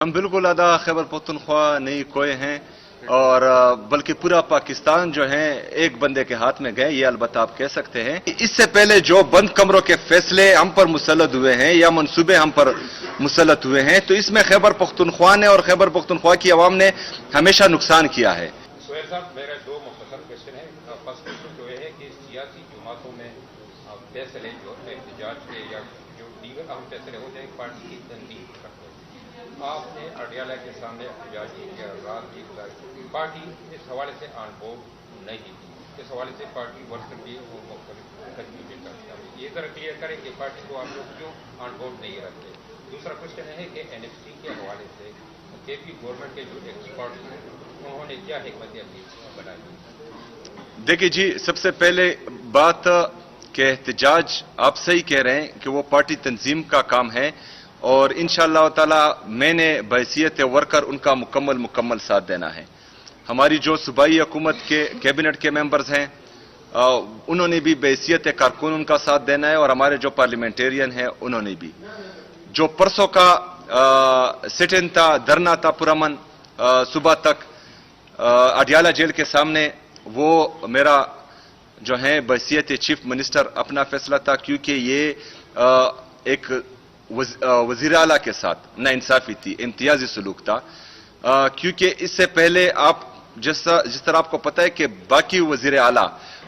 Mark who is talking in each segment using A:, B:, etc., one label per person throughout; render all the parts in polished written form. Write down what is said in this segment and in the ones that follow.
A: हम बिल्कुल अदा खैबर पख्तूनख्वा नहीं कोए हैं और बल्कि पूरा पाकिस्तान जो है एक बंदे के हाथ में गए, ये अलबत्ता आप कह सकते हैं। इससे पहले जो बंद कमरों के फैसले हम पर मुसल्लत हुए हैं या मंसूबे हम पर मुसल्लत हुए हैं, तो इसमें खैबर पख्तूनख्वा ने और खैबर पख्तूनख्वा की आवाम ने हमेशा नुकसान किया है।
B: सुहेल साहब, मेरे दो मुख्तसर क्वेश्चन है। फर्स्ट क्वेश्चन जो है कि सियासी जमातों में फैसले जो एहतजाज के या जो दीगर अहम फैसले हो जाए पार्टी की तनकीद करते हैं। आपने अडियाला के सामने एहतजाज किया, रात की गुजारी, पार्टी इस हवाले से ऑन बोर्ड नहीं थी। इस हवाले से पार्टी वर्कर भी वो मुख्तलिफ करता है। ये जरा क्लियर करें कि पार्टी को आप लोग क्यों ऑन बोर्ड नहीं रखते। दूसरा क्वेश्चन है कि एनएफसी के हवाले से केपी गवर्नमेंट के जो एक्सपर्ट हैं उन्होंने क्या हिकमत अमली बनाई।
A: देखिए जी, सबसे पहले बात कि एहतजाज आप सही कह रहे हैं कि वो पार्टी तंजीम का काम है और इंशाअल्लाह ताला मैंने बहैसियत वर्कर उनका मुकम्मल साथ देना है। हमारी जो सूबाई हुकूमत के कैबिनेट के मेंबर्स हैं उन्होंने भी बहैसियत कारकुन उनका साथ देना है और हमारे जो पार्लियामेंटेरियन हैं उन्होंने भी। जो परसों का सिट इन था, धरना था पुरअमन सुबह तक अडियाला जेल के सामने, वो मेरा जो है बहैसियत चीफ मिनिस्टर अपना फैसला था, क्योंकि ये एक वजीर आला के साथ नाइंसाफी थी, इम्तियाजी सलूक था। क्योंकि इससे पहले आप जिस तरह आपको पता है कि बाकी वजीर आला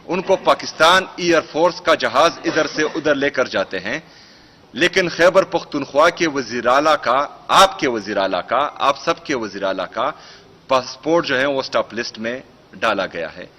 A: उनको पाकिस्तान एयरफोर्स का जहाज इधर से उधर लेकर जाते हैं, लेकिन खैबर पख्तूनख्वा के वजीर आला का, आपके वजीर आला का, आप सबके वजीर आला का पासपोर्ट जो है वो स्टॉप लिस्ट में डाला गया है।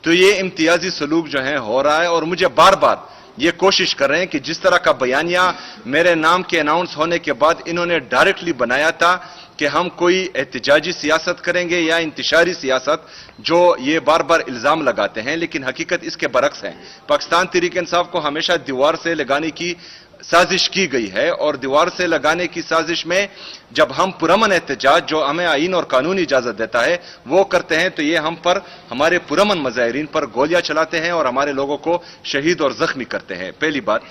A: तो ये इम्तियाजी सलूक जो है हो रहा है और मुझे बार बार ये कोशिश कर रहे हैं कि जिस तरह का बयानिया मेरे नाम के अनाउंस होने के बाद इन्होंने डायरेक्टली बनाया था कि हम कोई एहतजाजी सियासत करेंगे या इंतशारी सियासत, जो ये बार बार इल्जाम लगाते हैं, लेकिन हकीकत इसके बरक्स है। पाकिस्तान तहरीक इंसाफ को हमेशा दीवार से लगाने की साजिश की गई है और दीवार से लगाने की साजिश में जब हम पुरअमन एहतजाज, जो हमें आईन और कानून इजाजत देता है, वो करते हैं, तो ये हम पर, हमारे पुरअमन मुजाहिरीन पर गोलियां चलाते हैं और हमारे लोगों को शहीद और जख्मी करते हैं, पहली बात।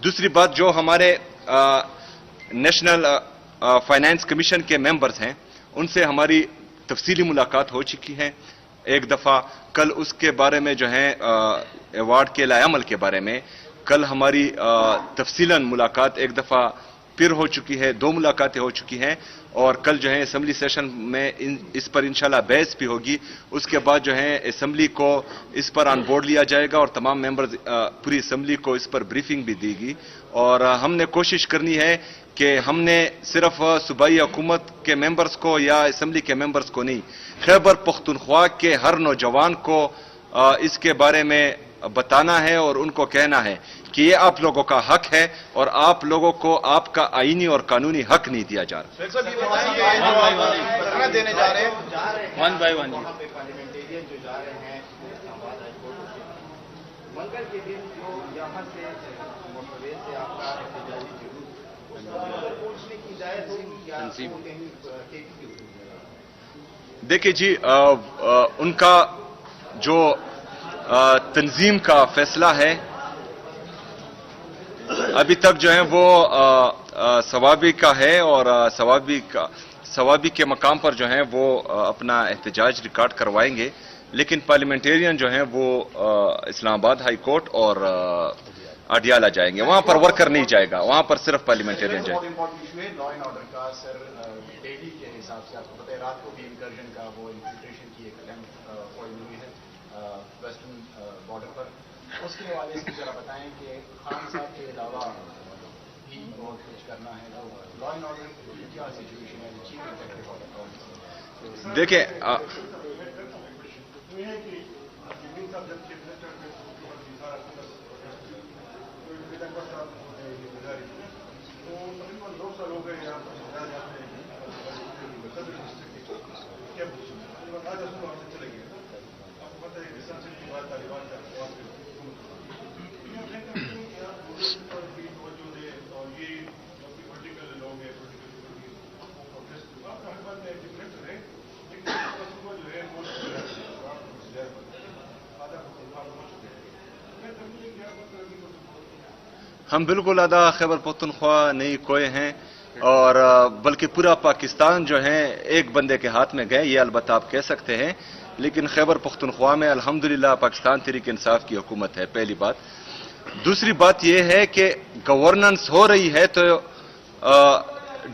A: दूसरी बात, जो हमारे नेशनल फाइनेंस कमीशन के मेंबर्स हैं उनसे हमारी तफसीली मुलाकात हो चुकी है एक दफा। कल उसके बारे में जो है अवार्ड के लाएअमल के बारे में कल हमारी तफसीलन मुलाकात एक दफा फिर हो चुकी है, 2 मुलाकातें हो चुकी हैं और कल जो है असेंबली सेशन में इस पर इंशाल्लाह बहस भी होगी। उसके बाद जो है असेंबली को इस पर ऑन बोर्ड लिया जाएगा और तमाम मेंबर्स, पूरी असेंबली को इस पर ब्रीफिंग भी देगी। और हमने कोशिश करनी है कि हमने सिर्फ सूबाई हुकूमत के मेंबर्स को या असेंबली के मेंबर्स को नहीं, खैबर पख्तूनख्वा के हर नौजवान को इसके बारे में बताना है और उनको कहना है कि ये आप लोगों का हक है और आप लोगों को आपका आईनी और कानूनी हक नहीं दिया जा रहा।
C: देने जा रहे हैं
D: वन बाय वन
C: पार्लियामेंटेरियन जो जा रहे हैं मंगल के दिन जो यहाँ से मोटरवे से आपका एहतजाजी जुलूस पहुंचने की इजाजत होगी या कहीं।
A: देखिए जी, उनका जो तंजीम का फैसला है अभी तक जो है वो सवाबी का है और सवाबी के मकाम पर जो है वो अपना एहतजाज रिकॉर्ड करवाएंगे, लेकिन पार्लियामेंटेरियन जो है वो इस्लामाबाद हाई कोर्ट और अडियाला जाएंगे, वहां पर वर्कर नहीं जाएगा, वहां पर सिर्फ पार्लियामेंटेरियन जाएगा।
C: लॉ एंड ऑर्डर का सर डेली के हिसाब से आपको पता है रात को भी इंकर्जन का वो इन्फिल्ट्रेशन की एक अटेम्प्ट हुई है वेस्टर्न बॉर्डर पर, उसके हवाले से जरा बताएं कि खान साहब के अलावा भी बहुत कुछ करना है, तो लॉ एंड ऑर्डर की क्या सिचुएशन है चीफ एग्जीक्यूटिव ऑर्डर।
A: देखिए हम बिल्कुल अदा खैबर पख्तूनख्वा नहीं कोए हैं اور بلکہ پورا پاکستان جو ہے ایک بندے کے ہاتھ میں گئے، یہ البتہ آپ کہہ سکتے ہیں، لیکن خیبر پختونخوا میں الحمدللہ پاکستان تحریک انصاف کی حکومت ہے، پہلی بات۔ دوسری بات یہ ہے کہ گورننس ہو رہی ہے تو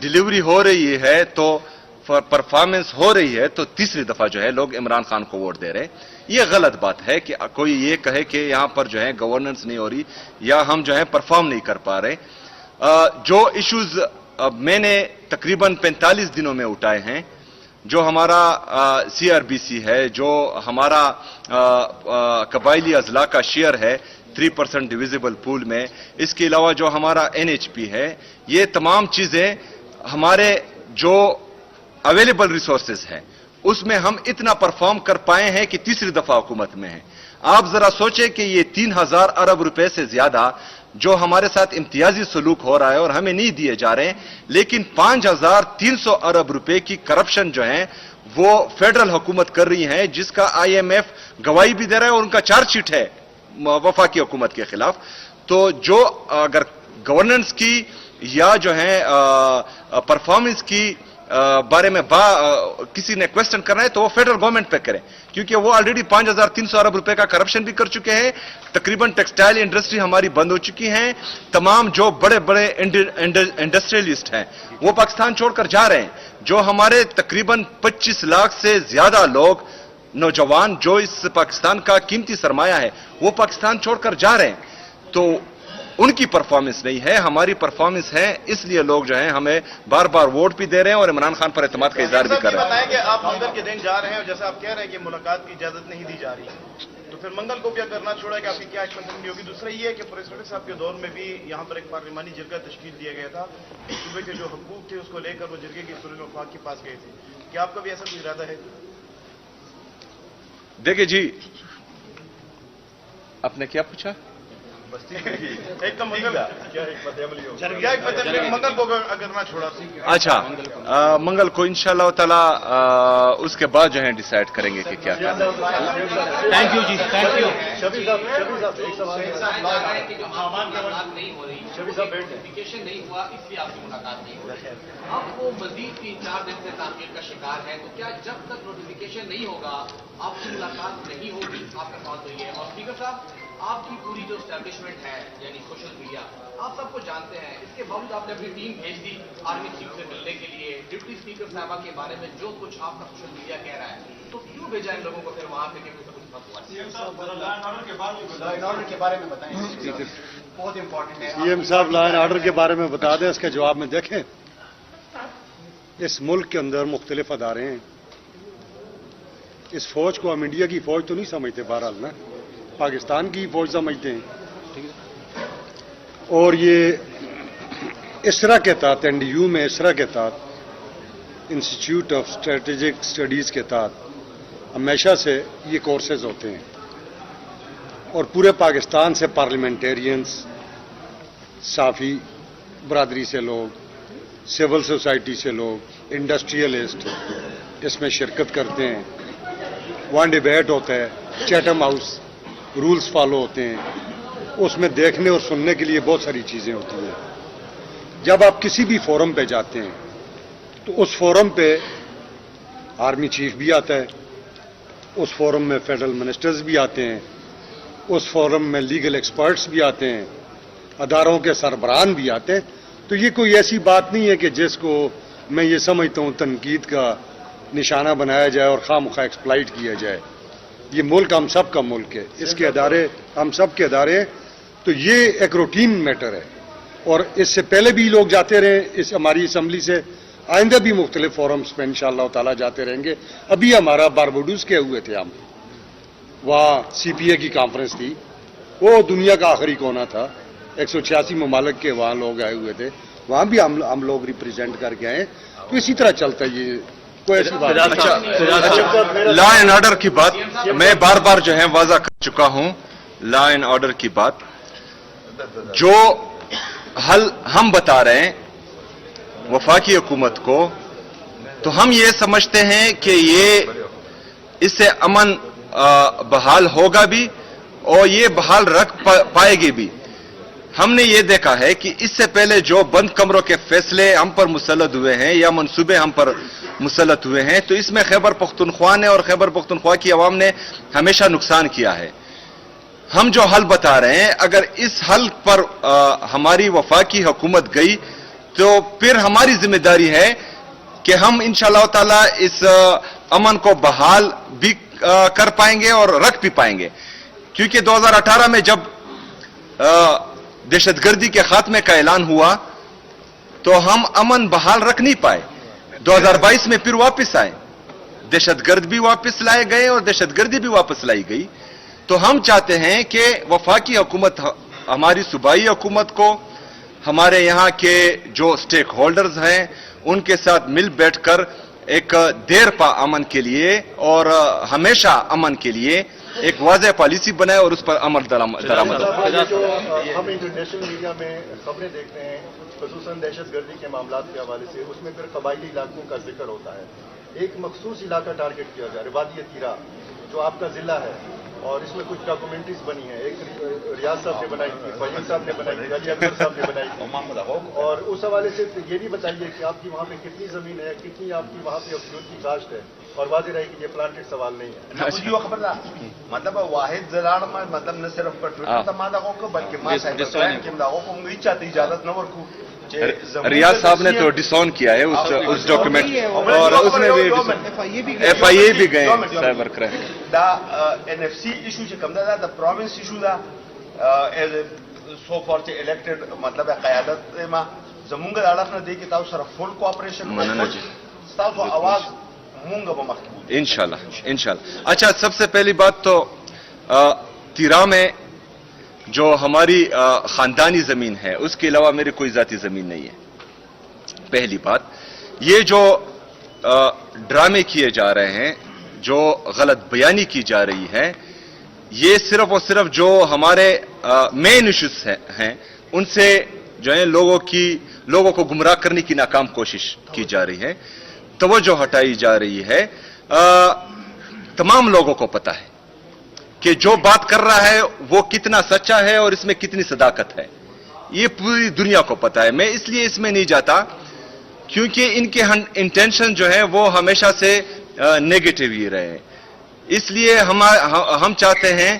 A: ڈیلیوری ہو رہی ہے تو پرفارمنس ہو رہی ہے، تو تیسری دفعہ جو ہے لوگ عمران خان کو ووٹ دے رہے ہیں۔ یہ غلط بات ہے کہ کوئی یہ کہے کہ یہاں پر جو ہے گورننس نہیں ہو رہی یا ہم جو ہے پرفارم نہیں کر پا رہے۔ جو ایشوز میں نے تقریباً 45 دنوں میں اٹھائے ہیں، جو ہمارا CRBC ہے، جو ہمارا قبائلی اضلاع کا شیئر ہے 3% ڈویزیبل پول میں، اس کے علاوہ جو ہمارا NHP ہے، یہ تمام چیزیں ہمارے جو اویلیبل ریسورسز ہیں اس میں ہم اتنا پرفارم کر پائے ہیں کہ تیسری دفعہ حکومت میں ہیں۔ آپ ذرا سوچیں کہ یہ 3000 ارب روپے سے زیادہ جو ہمارے ساتھ امتیازی سلوک ہو رہا ہے اور ہمیں نہیں دیے جا رہے ہیں، لیکن 5300 ارب روپے کی کرپشن جو ہے وہ فیڈرل حکومت کر رہی ہے، جس کا IMF گواہی بھی دے رہا ہے اور ان کا چارج شیٹ ہے وفاقی حکومت کے خلاف۔ تو جو اگر گورننس کی یا جو ہے پرفارمنس کی بارے میں کسی نے کوشچن کرنا ہے تو وہ فیڈرل گورنمنٹ پہ کریں، کیونکہ وہ آلریڈی 5300 ارب روپے کا کرپشن بھی کر چکے ہیں۔ تقریباً ٹیکسٹائل انڈسٹری ہماری بند ہو چکی ہیں، تمام جو بڑے بڑے انڈسٹریلسٹ ہیں وہ پاکستان چھوڑ کر جا رہے ہیں، جو ہمارے تقریباً 25 لاکھ سے زیادہ لوگ نوجوان جو اس پاکستان کا قیمتی سرمایہ ہے وہ پاکستان چھوڑ کر جا رہے ہیں۔ تو ان کی پرفارمنس نہیں ہے، ہماری پرفارمنس ہے، اس لیے لوگ جو ہیں ہمیں بار بار ووٹ بھی دے رہے ہیں اور عمران خان پر اعتماد کا اظہار بھی کر رہے ہیں۔
D: بتائیں کہ آپ منگل کے دن جا رہے ہیں اور جیسے آپ کہہ رہے ہیں کہ ملاقات کی اجازت نہیں دی جا رہی، تو پھر منگل کو کیا کرنا چھوڑا کہ آپ کی کیا ایکشن کرنی ہوگی؟ دوسرا یہ ہے کہ پریزیڈنٹ صاحب کے دور میں بھی یہاں پر ایک پارلیمانی جرگہ تشکیل دیا گیا تھا، صوبے کے جو حقوق تھے اس کو لے کر وہ جرگے کی صورت وفاق کے پاس گئے تھے، کیا آپ کا بھی ایسا کوئی ارادہ ہے؟
A: دیکھیں جی، آپ نے کیا پوچھا؟
D: ایک تو منگل منگل کو اگر نہ چھوڑا تو
A: اچھا، منگل کو انشاءاللہ تعالی اس کے بعد جو ہے ڈیسائیڈ کریں گے کہ کیا کرنا ہے۔
E: تھینک یو جی، تھینک یو۔
F: نہیں ہو رہی، نوٹیفیکیشن نہیں ہوا اس لیے آپ کی ملاقات نہیں ہو رہی، اب وہ مزید 3-4 دن سے تاخیر کا شکار ہے، تو کیا جب تک نوٹیفیکیشن نہیں ہوگا آپ کی ملاقات نہیں ہوگی؟ آپ کا سوال تو یہ ہے۔ اور اسپیکر صاحب، آپ کی پوری جو اسٹیبلشمنٹ ہے یعنی سوشل میڈیا، آپ سب کو جانتے ہیں، اس کے باوجود آپ نے اپنی ٹیم بھیج دی آرمی چیف سے ملنے کے لیے، ڈپٹی اسپیکر صاحبہ کے بارے میں جو کچھ آپ کا سوشل میڈیا کہہ رہا ہے، تو کیوں بھیجا ان لوگوں کو پھر وہاں پہ کہ کچھ بات ہوا؟
C: لا اینڈ آرڈر کے بارے میں بتائیں، بہت امپورٹنٹ ہے۔
E: CM صاحب لا اینڈ آرڈر کے بارے میں بتا دیں، اس کے جواب میں دیکھیں اس ملک کے اندر مختلف ادارے ہیں، اس فوج کو ہم انڈیا کی فوج تو نہیں سمجھتے، بہرحال نا پاکستان کی فوج سمجھتے ہیں، اور یہ اسرا کے تحت NDU میں اسرا کے تحت انسٹیٹیوٹ آف اسٹریٹجک اسٹڈیز کے تحت ہمیشہ سے یہ کورسز ہوتے ہیں، اور پورے پاکستان سے پارلیمنٹیرینز، صحافی برادری سے لوگ، سول سوسائٹی سے لوگ، انڈسٹریلسٹ اس میں شرکت کرتے ہیں، وہاں ڈیبیٹ ہوتا ہے، چیٹم ہاؤس رولز فالو ہوتے ہیں، اس میں دیکھنے اور سننے کے لیے بہت ساری چیزیں ہوتی ہیں۔ جب آپ کسی بھی فورم پہ جاتے ہیں تو اس فورم پہ آرمی چیف بھی آتا ہے، اس فورم میں فیڈرل منسٹرز بھی آتے ہیں، اس فورم میں لیگل ایکسپرٹس بھی آتے ہیں، اداروں کے سربراہان بھی آتے ہیں۔ تو یہ کوئی ایسی بات نہیں ہے کہ جس کو میں یہ سمجھتا ہوں تنقید کا نشانہ بنایا جائے اور خواہ مخواہ ایکسپلائٹ کیا جائے۔ یہ ملک ہم سب کا ملک ہے، اس کے ادارے ہم سب کے ادارے ہیں، تو یہ ایک روٹین میٹر ہے، اور اس سے پہلے بھی لوگ جاتے رہے اس ہماری اسمبلی سے، آئندہ بھی مختلف فورمز پہ انشاءاللہ تعالی جاتے رہیں گے۔ ابھی ہمارا باربوڈوس کے ہوئے تھے، ہم وہاں CPA کی کانفرنس تھی، وہ دنیا کا آخری کونا تھا، 186 ممالک کے وہاں لوگ آئے ہوئے تھے، وہاں بھی ہم لوگ ریپرزینٹ کر کے آئے، تو اسی طرح چلتا ہے، یہ کوئی ایسی بات نہیں۔
A: لا اینڈ آرڈر کی بات میں بار بار جو ہے واضح کر چکا ہوں، لا اینڈ آرڈر کی بات جو حل ہم بتا رہے ہیں وفاقی حکومت کو، تو ہم یہ سمجھتے ہیں کہ یہ اس سے امن بحال ہوگا بھی اور یہ بحال رکھ پائے گی بھی۔ हमने ये देखा है कि इससे पहले जो बंद कमरों के फैसले हम पर मुसल्लत हुए हैं या मंसूबे हम पर मुसल्लत हुए हैं, तो इसमें खैबर पख्तूनख्वा ने और खैबर पख्तूनख्वा की आवाम ने हमेशा नुकसान किया है। हम जो हल बता रहे हैं, अगर इस हल पर हमारी वफाकी हुकूमत गई तो फिर हमारी जिम्मेदारी है कि हम इंशाअल्लाह ताला इस अमन को बहाल भी कर पाएंगे और रख भी पाएंगे। क्योंकि 2018 में जब दहशतगर्दी के खात्मे का ऐलान हुआ तो हम अमन बहाल रख नहीं पाए। 2022 में फिर वापस आए, दहशतगर्द भी वापस लाए गए और दहशतगर्दी भी वापस लाई गई। तो हम चाहते हैं कि वफाकी हुकूमत हमारी सूबाई हुकूमत को हमारे यहाँ के जो स्टेक होल्डर्स हैं उनके साथ मिल बैठकर एक देर पा अमन के लिए और हमेशा अमन के लिए एक वाज़ेह पॉलिसी बनाए और उस पर अमल दरामद हो।
G: हम इंटरनेशनल मीडिया में खबरें देखते हैं, खुसूसन दहशतगर्दी के मामलों के हवाले से, उसमें फिर कबायली इलाकों का जिक्र होता है। एक मखसूस इलाका टारगेट किया जा रहा है, वादी तीरा, जो आपका जिला है, और इसमें कुछ डॉक्यूमेंट्रीज बनी है। एक रियाज साहब ने बनाई थी, फहीम साहब ने बनाई थी, अली अकबर साहब ने बनाई थी। और उस हवाले से ये भी बताइए कि आपकी वहाँ पे कितनी जमीन है, कितनी आपकी वहाँ पे अफजूद की काश्त है, और वाज़ेह रहे कि ये प्लांटेड सवाल नहीं है।
D: मतलब वाहिद जलान में मतलब न सिर्फ पर तमादाओं को बल्कि मां साहब के दावों को मुझे चाहती इजाजत न वर्कू।
A: रियाज साहब ने तो डिसऑन किया है उस डॉक्यूमेंट, और उसमें भी FIA भी गए साइबर क्राइम।
D: दा NFC इशू से कम दा प्रोविंस इशू दा सो फॉर इलेक्टेड मतलब क़यादत में जमुंगा अड़फ न दे के ताऊ सर फुल कोऑपरेशन ताऊ आवाज मूंगा बमखबूल इंशाल्लाह। अच्छा, सबसे पहली बात तो तीरा में जो हमारी खानदानी जमीन है उसके अलावा मेरी कोई जाती जमीन नहीं है। पहली बात, ये जो ड्रामे किए जा रहे हैं, जो गलत बयानी की जा रही है, ये सिर्फ और सिर्फ जो हमारे मेन इश्यूज हैं उनसे जो है लोगों को गुमराह करने की नाकाम कोशिश की जा रही है, तवज्जो हटाई जा रही है। तमाम लोगों को पता है कि जो बात कर रहा है वो कितना सच्चा है और इसमें कितनी सदाकत है, ये पूरी दुनिया को पता है। मैं इसलिए इसमें नहीं जाता क्योंकि इनके इंटेंशन जो है वो हमेशा से नेगेटिव ही रहे। इसलिए हम चाहते हैं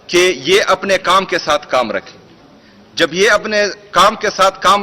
D: कि ये अपने काम के साथ काम रखें। जब ये अपने काम के साथ काम